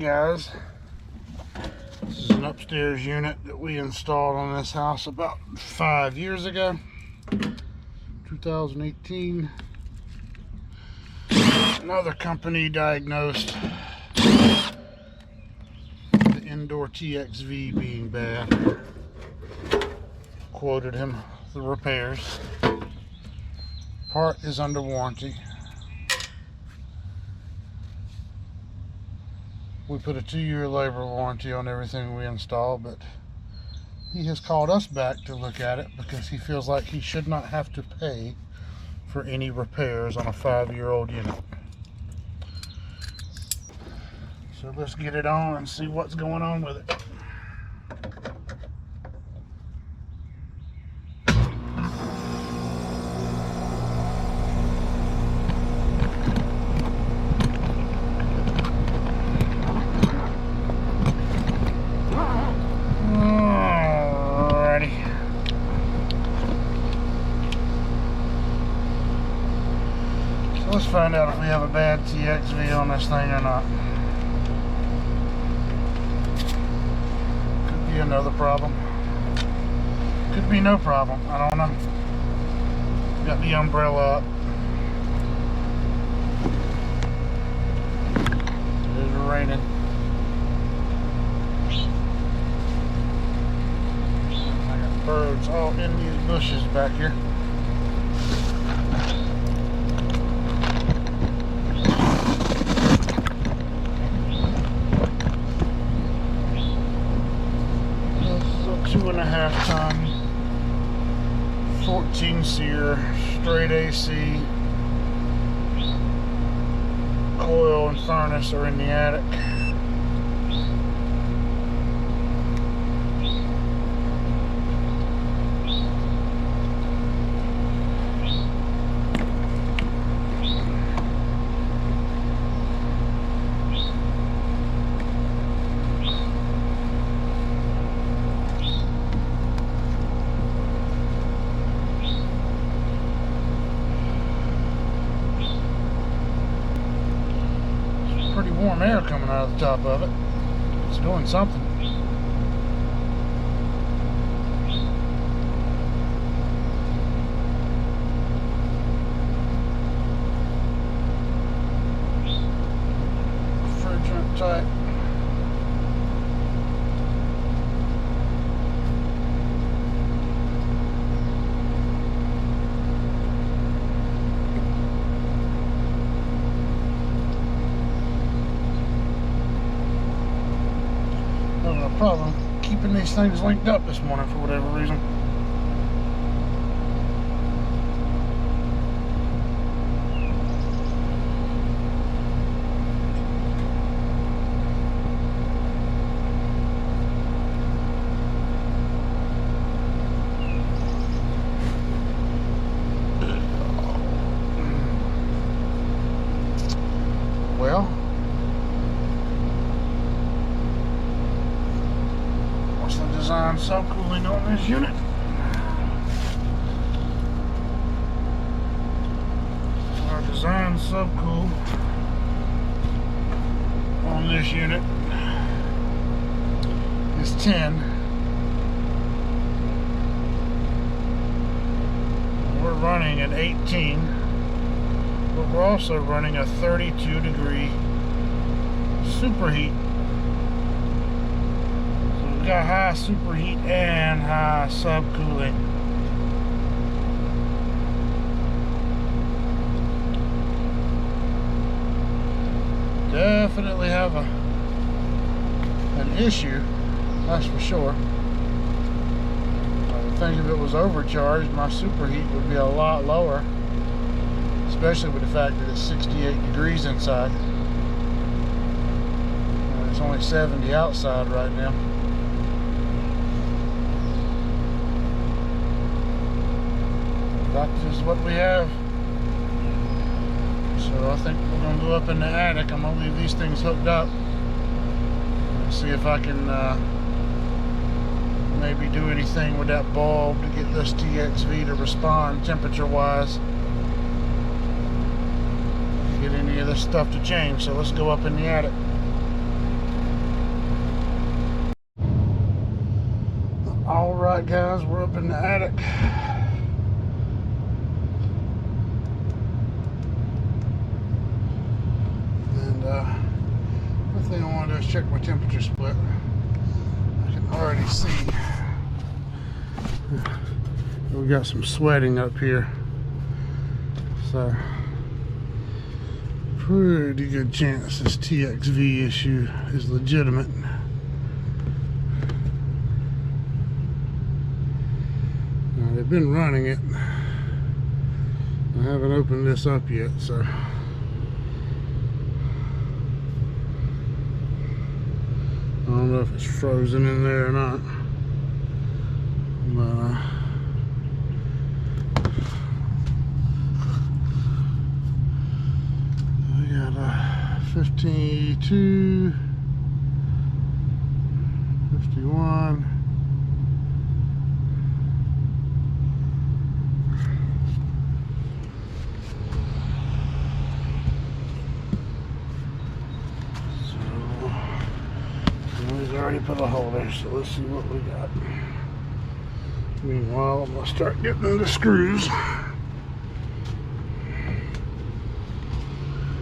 guys, this is an upstairs unit that we installed on this house about 5 years ago, 2018. Another company diagnosed the indoor TXV being bad. Quoted him the repairs. Part is under warranty. We put a 2-year labor warranty on everything we install, but he has called us back to look at it because he feels like he should not have to pay for any repairs on a 5-year-old unit. So let's get it on and see what's going on with it. Let's find out if we have a bad TXV on this thing or not. Could be another problem. Could be no problem. I don't know. Got the umbrella up. It is raining. I got birds all in these bushes back here. This is a 2.5 ton 14 SEER straight AC. Coil and furnace are in the attic. Pretty warm air coming out of the top of it. It's doing something. Refrigerant type. Problem keeping these things linked up this morning for whatever reason. Well, design subcooling on this unit. Our design subcool on this unit is 10. We're running at 18, but we're also running a 32-degree superheat. We got high superheat and high subcooling. Definitely have an issue, that's for sure. I would think if it was overcharged, my superheat would be a lot lower, especially with the fact that it's 68 degrees inside. And it's only 70 outside right now. That is what we have. So I think we're going to go up in the attic. I'm going to leave these things hooked up and see if I can maybe do anything with that bulb to get this TXV to respond temperature wise. Get any of this stuff to change. So let's go up in the attic. Alright guys, we're up in the attic. And the thing I want to do is check my temperature split. I can already see we got some sweating up here. So pretty good chance this TXV issue is legitimate. Now, they've been running it. I haven't opened this up yet, so I don't know if it's frozen in there or not. But we got 52, 51. Already put a hole there, so let's see what we got. Meanwhile, I'm gonna start getting the screws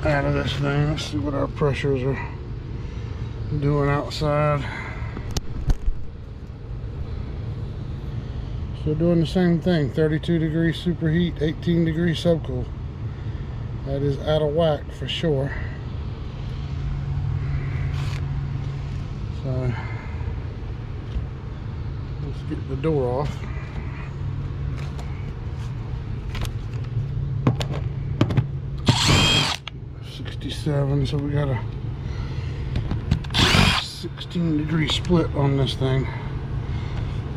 out of this thing. Let's see what our pressures are doing outside. Still doing the same thing. 32 degrees superheat, 18 degrees subcool. That is out of whack for sure. So let's get the door off. .67, so we got a 16-degree split on this thing.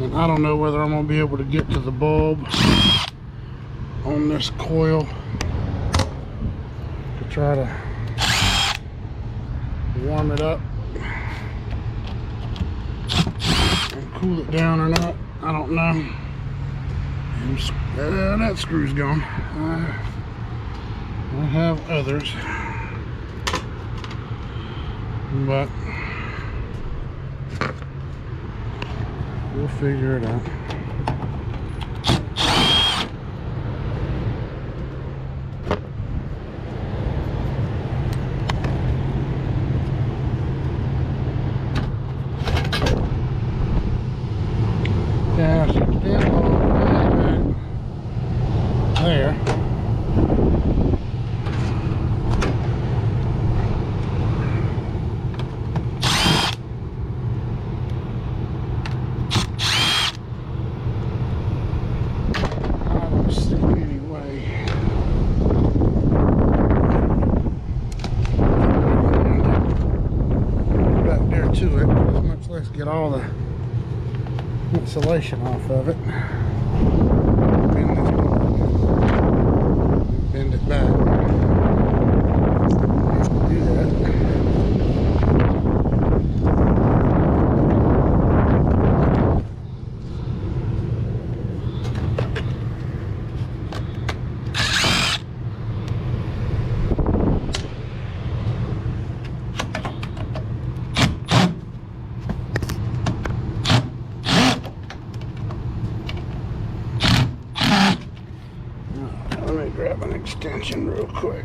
And I don't know whether I'm gonna be able to get to the bulb on this coil to try to warm it up and cool it down or not. I don't know. And that screw's gone. I have others, but we'll figure it out. Yeah, so stand all the way back there. To it, much less get all the insulation off of it. Bend this door, bend it back. Do that. Let me grab an extension real quick.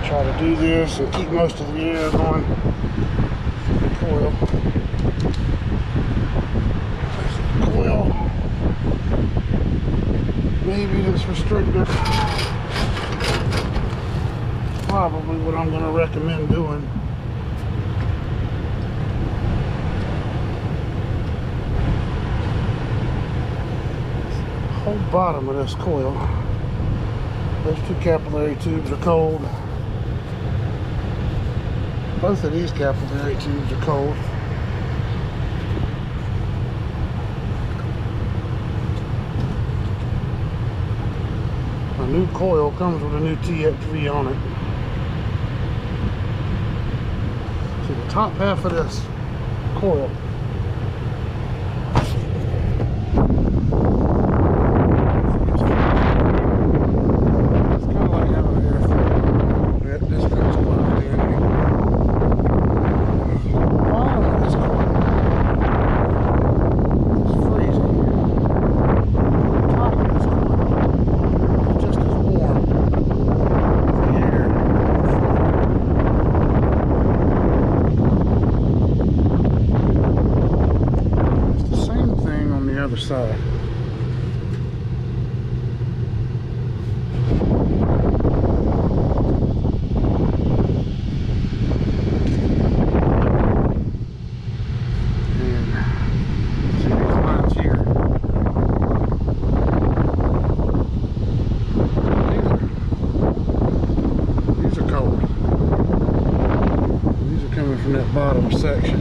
Try to do this and keep most of the air going through the coil. There's the coil. maybe this restrictor. Probably what I'm going to recommend doing. The whole bottom of this coil. Those two capillary tubes are cold. Both of these capillary tubes are cold. A new coil comes with a new TXV on it. So the top half of this coil side. And see these lines here. These are cold. These are coming from that bottom section.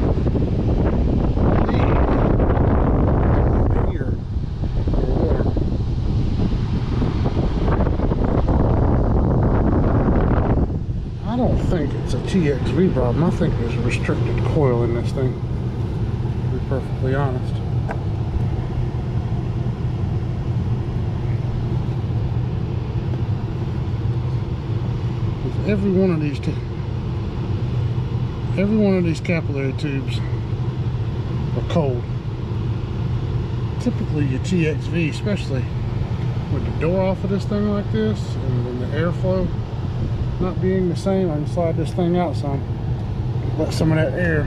I don't think it's a TXV problem. I think there's a restricted coil in this thing, to be perfectly honest. With every one of these capillary tubes are cold. Typically your TXV, especially with the door off of this thing like this and then the airflow not being the same, I can slide this thing out some, let some of that air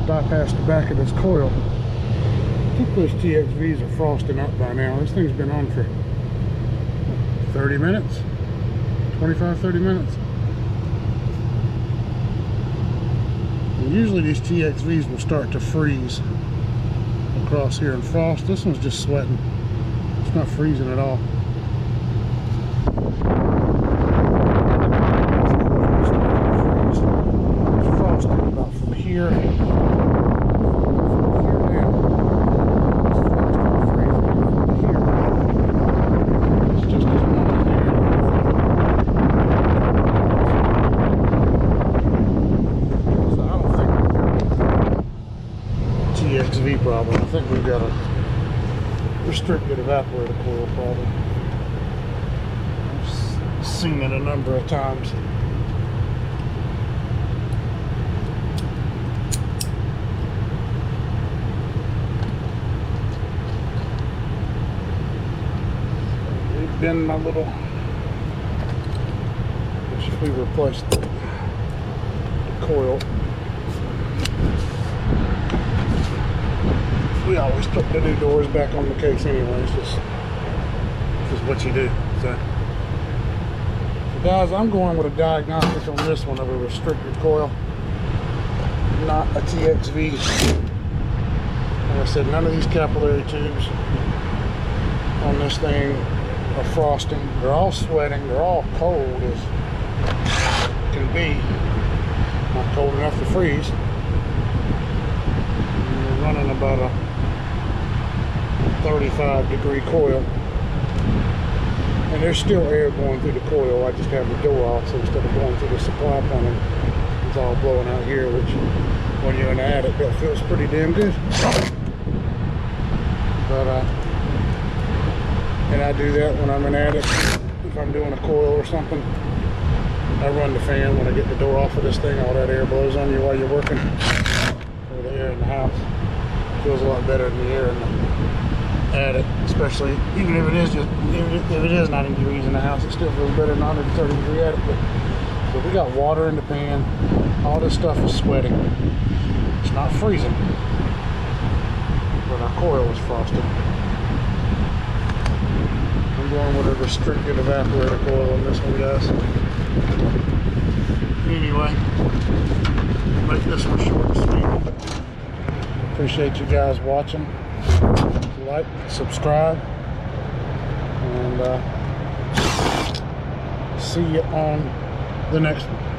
bypass the back of this coil. I think those TXVs are frosting up by now. This thing's been on for 30 minutes, 25-30 minutes. And usually these TXVs will start to freeze across here and frost. This one's just sweating. It's not freezing at all. Here, from here down, it's here. It's just as warm as here. So I don't think we've got a TXV problem. I think we've got a restricted evaporator coil problem. I've seen it a number of times. Bend my little, which if we replace the coil, we always put the new doors back on the case anyway. It's just what you do. So guys, I'm going with a diagnostic on this one of a restricted coil, not a TXV. Like I said, none of these capillary tubes on this thing are frosting. They're all sweating. They're all cold as can be. Not cold enough to freeze. And we're running about a 35-degree coil. And there's still air going through the coil. I just have the door off, so instead of going through the supply panel, it's all blowing out here, which when you're in the attic, that feels pretty damn good. But and I do that when I'm in the attic. If I'm doing a coil or something, I run the fan when I get the door off of this thing. All that air blows on you while you're working. Or the air in the house feels a lot better than the air in the attic, especially even if it is just if it is 90 degrees in the house, it still feels better than 130-degree attic. But we got water in the pan. All this stuff is sweating. It's not freezing, but our coil is frosted. I'm going with a restricted evaporator coil on this one, guys. Anyway, make this one short and sweet. Appreciate you guys watching. Like, subscribe, and see you on the next one.